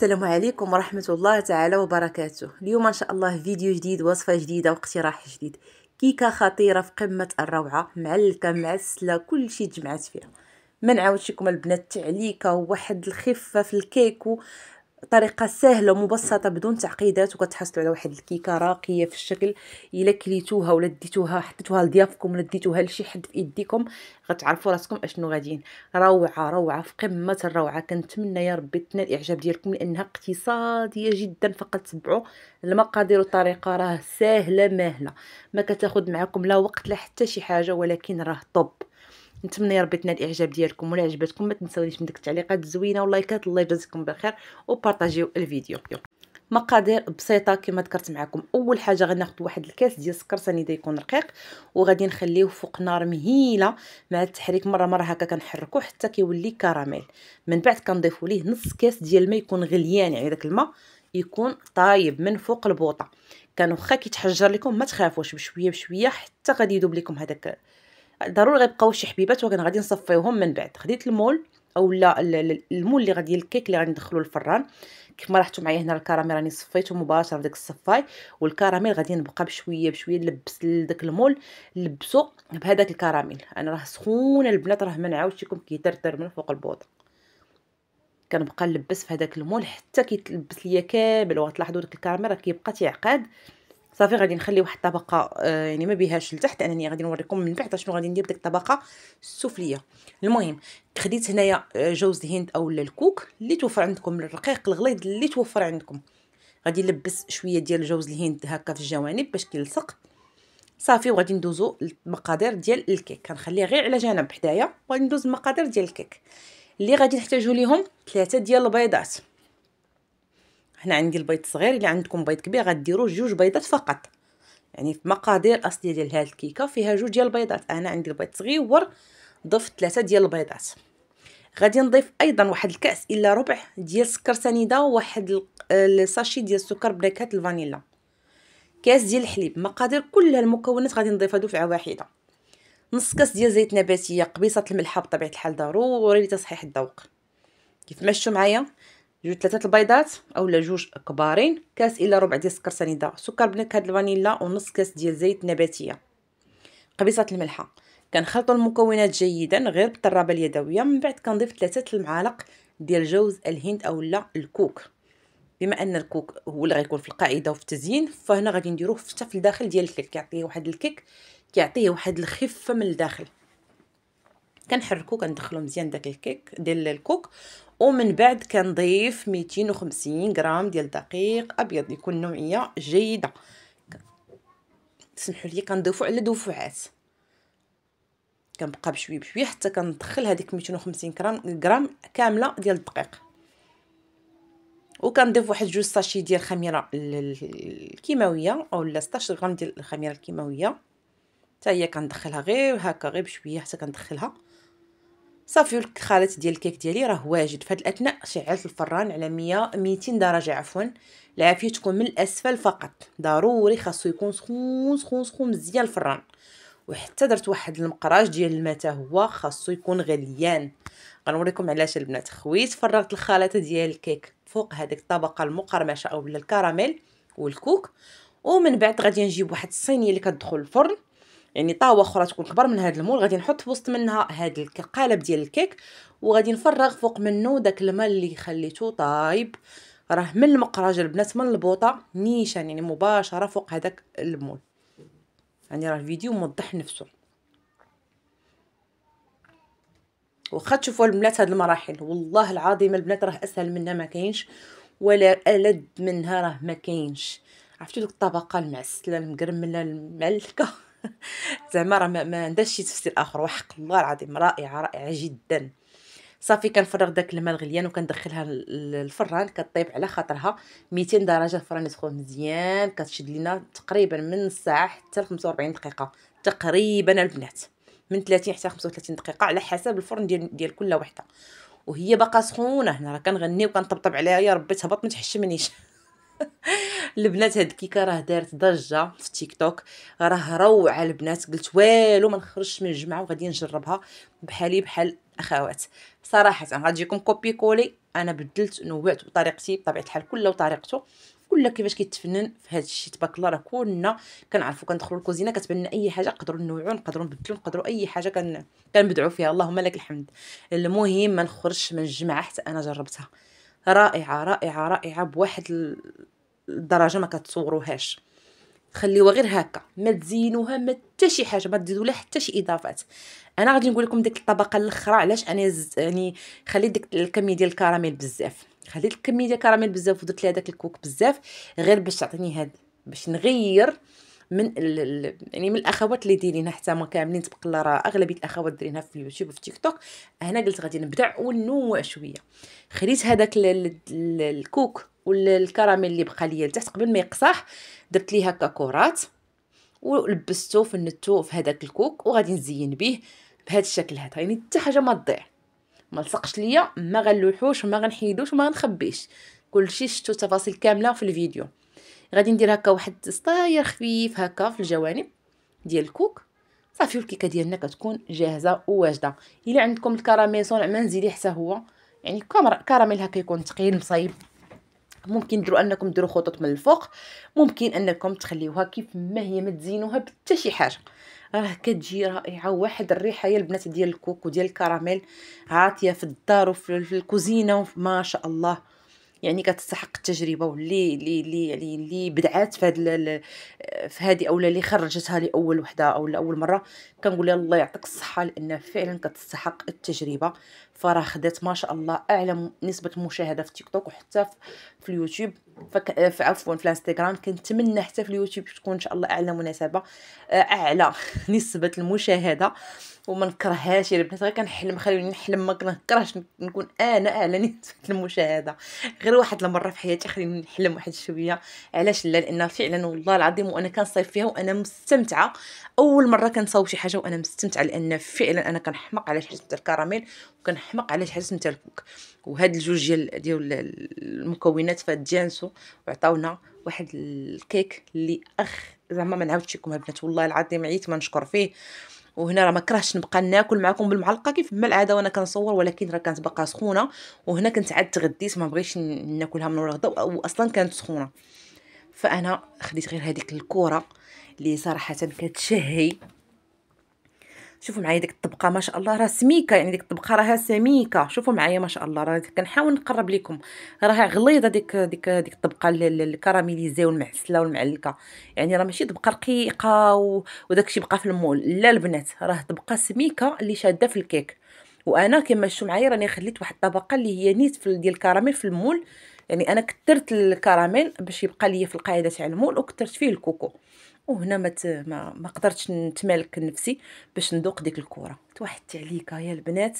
السلام عليكم ورحمة الله تعالى وبركاته. اليوم ان شاء الله فيديو جديد، وصفة جديدة واقتراح جديد. كيكة خطيرة في قمة الروعة، معلكة معسلة، كل شيء تجمعات فيها. ما نعاودش لكم البنات تعليكة وواحد الخفة في الكيك، طريقه سهله ومبسطه بدون تعقيدات، وكتحصلوا على واحد الكيكه راقيه في الشكل. الا كليتوها ولا ديتوها حطيتوها لضيافكم ولا ديتوها لشي حد في يديكم، غتعرفوا راسكم اشنو غاديين. روعه روعه في قمه الروعه. كنتمنى يا ربي تنال الاعجاب ديالكم، لانها اقتصاديه جدا. فقط تبعوا المقادير والطريقه، راه ساهله ماهله، ما كتاخذ معكم لا وقت لا حتى شي حاجه، ولكن راه طوب. نتمنى يا ربي تنال الاعجاب ديالكم، ولا عجبتكم ما تنساونيش من ديك التعليقات الزوينه واللايكات. الله يجازيكم بخير، وبارطاجيو الفيديو. مقادير بسيطه كما ذكرت معكم. اول حاجه غناخذ واحد الكاس ديال السكر سنيده يكون رقيق، وغادي نخليه فوق نار مهيله مع التحريك مره مره هكا، كنحركوه حتى كيولي كراميل. من بعد كنضيفوا ليه نص كاس ديال الماء يكون غليان، يعني داك الماء يكون طايب من فوق البوطه. كان واخا كيتحجر لكم ما تخافوش، بشويه بشويه حتى غادي يذوب لكم هذاك. ضروري غيبقاو شي حبيبات، ولكن غادي نصفيوهم. من بعد خديت المول او لا المول اللي غادي الكيك اللي غادي ندخلو للفران. كيف ما لاحظتوا معايا هنا الكراميل راني صفيته مباشره بداك الصفاي، والكراميل غادي نبقى بشويه بشويه نلبس داك المول، نلبسو بهذاك الكراميل. انا راه سخونه البنات، راه ما نعاودش لكم كيترتر من فوق البوطه. كنبقى نلبس في هذاك المول حتى كيتلبس ليا كامل، وغتلاحظوا داك الكراميل راه كيبقى تيعقد. صافي غادي نخلي واحد الطبقه يعني ما بيهاش لتحت، انني غادي نوريكم من بعد شنو غادي ندير بديك الطبقه السفليه. المهم خديت هنايا جوز الهند او الكوك اللي توفر عندكم، الرقيق الغليظ اللي توفر عندكم. غادي نلبس شويه ديال جوز الهند هكا في الجوانب باش كيلصق. صافي وغادي ندوزو المقادير ديال الكيك. كنخليه غير على جنب حدايا، وغادي ندوز المقادير ديال الكيك اللي غادي نحتاجو ليهم. 3 ديال البيضات. هنا عندي البيض صغير، الا عندكم بيض كبير غديروا 2 بيضات فقط. يعني في مقادير الاصليه ديال هاد الكيكه فيها 2 ديال البيضات، انا عندي البيض صغيور ضفت 3 ديال البيضات. غادي نضيف ايضا واحد الكاس الا ربع ديال السكر سنيده، وواحد الساشي ديال السكر بنكهه الفانيلا، كاس ديال الحليب. مقادير كل المكونات غادي نضيفها دفعه واحده. نص كاس ديال زيت نباتيه، قبيصه الملحه بطبيعه الحال ضروري لتصحيح الذوق. كيف ما شفتوا معايا، 3 البيضات اولا 2 كبارين، كاس الا ربع ديال السكر سنيده، سكر بنكهه الفانيلا، ونص كاس ديال زيت نباتيه، قبيصه الملحه. كنخلطوا المكونات جيدا غير بالطرابه اليدويه. من بعد كنضيف 3 المعالق ديال جوز الهند اولا الكوك. بما ان الكوك هو اللي غيكون في القاعده وفي التزيين، فهنا غادي نديروه حتى في الداخل ديال الكيك، كيعطيه واحد الكيك، كيعطيه واحد الخفه من الداخل. كنحركو كندخلو مزيان داك الكيك ديال الكوك. ومن بعد كنضيف 250 غرام ديال دقيق ابيض، يكون نوعيه جيده. تسمحوا لي كنضيفو على دفعات، كنبقى بشويه بشويه حتى كندخل هذيك 250 غرام كامله ديال الدقيق. وكنضيف واحد 2 ساشي ديال الخميره الكيماويه اولا 16 غرام ديال الخميره الكيماويه، حتى هي كندخلها غير هكا غير بشويه حتى كندخلها. صافي الخليط ديال الكيك ديالي راه واجد. في هذا الاثناء شعلت الفران على 200 درجه عفوا. العافيه تكون من الاسفل فقط، ضروري خاصو يكون سخون سخون سخون مزيان الفران. وحتى درت واحد المقراج ديال الماء حتى هو خاصو يكون غليان. غنوريكم علاش البنات. خويت فرغت الخليط ديال الكيك فوق هذيك الطبقه المقرمشه اولا الكراميل والكوك. ومن بعد غادي نجيب واحد الصينيه اللي كتدخل الفرن، يعني طاوه اخرى تكون كبر من هذا المول، غادي نحط في وسط منها هذا القالب ديال الكيك، وغادي نفرغ فوق منه داك الماء اللي خليته طايب. راه من المقراج البنات من البوطه نيشان، يعني مباشره فوق هذاك المول. يعني راه الفيديو موضح نفسه. واخا تشوفوا البنات هاد المراحل، والله العظيم البنات راه اسهل منها ما كاينش، ولا ألذ منها راه ما كاينش. عرفتوا ديك الطبقه المعسله المقرمله المعلكه زعما راه ما عندهاش شي تفسير اخر، وحق الله العظيم رائعه رائعه جدا. صافي كنفرغ داك الماء الغليان وكندخلها للفران، كطيب على خاطرها 200 درجه. الفران يسخن مزيان، كتشد لينا تقريبا من نص ساعه حتى ل 45 دقيقه تقريبا البنات، من 30 حتى 35 دقيقه على حسب الفرن ديال كل وحده. وهي باقا سخونه هنا راه كنغني وكنطبطب عليها، يا ربي تهبط ما تحشمنيش. البنات هاد الكيكه راه دارت ضجه في تيك توك، راه روعه البنات. قلت والو ما نخرجش من الجمعه وغادي نجربها بحالي بحال اخوات. صراحه غتجيكم كوبي كولي انا بدلت نوعت بطريقتي بطبيعه الحال، كله وطريقته، كله كيفاش كيتفنن في هذا الشيء. تبارك الله راه كلنا كنعرفوا كندخلوا الكوزينه كتبان لنا اي حاجه نقدروا نوعوا، نقدروا نبدلوا، نقدروا اي حاجه كنبدعوا فيها. اللهم لك الحمد. المهم ما نخرجش من الجمعه حتى انا جربتها، رائعه رائعه رائعه بواحد الدرجه ما كتصوروهاش. خليوها غير هكا، ما تزينوها ما حتى شي حاجه، ما تزيدوا لها حتى شي اضافات. انا غادي نقول لكم ديك الطبقه الاخرى علاش انا يعني خليت ديك الكميه ديال الكراميل بزاف، خليت الكميه ديال الكراميل بزاف ودرت لها داك الكوك بزاف غير باش تعطيني هاد، باش نغير من يعني من الاخوات اللي دايرينها حتى هما كاملين. تبارك الله راه اغلبيه الاخوات دايرينها في اليوتيوب وفي تيك توك. انا قلت غادي نبدع ونوع شويه. خليت هذاك الكوك والكراميل اللي بقى ليا لتحت قبل ما يقصاح، درت ليه هكا كرات ولبستو فنتو في هذاك الكوك وغادي نزين به بهذا الشكل هذا. يعني حتى حاجه ما تضيع، ما لصقش ليا، ما غنلوحوش وما غنحيدوش وما غنخبيش، كلشي شفتو التفاصيل كامله في الفيديو. غادي ندير هكا واحد سطاير خفيف هكا في الجوانب ديال الكوك صافي، والكيكه ديالنا كتكون جاهزه وواجده. الا عندكم الكراميل صنع ما نزيدي حتى هو، يعني كراميل هكا يكون ثقيل مصايب، ممكن ديروا انكم ديروا خطوط من الفوق، ممكن انكم تخليوها كيف ما هي ما تزينوها بحتى شي حاجه، راه كتجي رائعه. واحد الريحه يا البنات ديال الكوك وديال الكراميل عاطيه في الدار وفي الكوزينه ما شاء الله. يعني كتستحق التجربه، واللي بدعات في في هذه اولا اللي خرجتها لاول وحده او لاول مره كنقول لها الله يعطيك الصحه، لان فعلا كتستحق التجربه. فراه خدات ما شاء الله اعلى نسبه مشاهده في تيك توك وحتى في اليوتيوب، عفوا في الانستغرام. كنتمنى حتى في اليوتيوب تكون ان شاء الله اعلى مناسبه، اعلى نسبه المشاهده. وما نكرههاش يا البنات، غير كنحلم، خليوني نحلم، ما كنكرهش نكون انا اعلى نسبه المشاهده. غير واحد المره في حياتي خليني نحلم واحد شويه، علاش لا؟ لان فعلا والله العظيم وانا كنصايب فيها وانا مستمتعه. اول مره كنصاوب شي حاجه وانا مستمتعه، لان فعلا انا كنحمق على شحال سميتها الكراميل وكنحمق على شحال سميتها الكوك. وهاد الجوج ديال المكونات فتجانسوا وعطاونا واحد الكيك اللي زعما ما نعاودش لكم البنات، والله العظيم عييت ما نشكر فيه. وهنا راه ما كرهتش نبقى ناكل معكم بالمعلقه كيف ما العاده وانا كنصور، ولكن راه كانت باقا سخونه. وهنا كنت عاد تغديت ما بغيتش ناكلها من الغدا واصلا كانت سخونه. فانا خديت غير هذيك الكره اللي صراحه كتشهي. شوفوا معايا ديك الطبقه ما شاء الله راه سميكه، يعني ديك الطبقه راها سميكه. شوفوا معايا ما شاء الله، راه كنحاول نقرب لكم، راها غليظه ديك الطبقه الكراميليزي والمعسله والمعلكه. يعني راه ماشي طبقه رقيقه وداكشي بقى في المول، لا البنات، راه طبقه سميكه اللي شاده في الكيك. وانا كما شفتوا معايا راني خليت واحد الطبقه اللي هي نيت ديال الكراميل في المول. يعني انا كثرت الكراميل باش يبقى ليا في القاعده تاع المول، وكثرت فيه الكوكو. وهنا ما قدرتش نتمالك نفسي باش ندوق ديك الكره. توحدت عليكا يا البنات،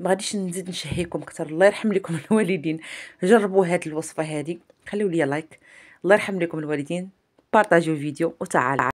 ما غاديش نزيد نشهيكم اكثر. الله يرحم لكم الوالدين، جربوا هذه الوصفه هذه، خليوا لي لايك. الله يرحم لكم الوالدين، بارطاجيو الفيديو وتعالوا.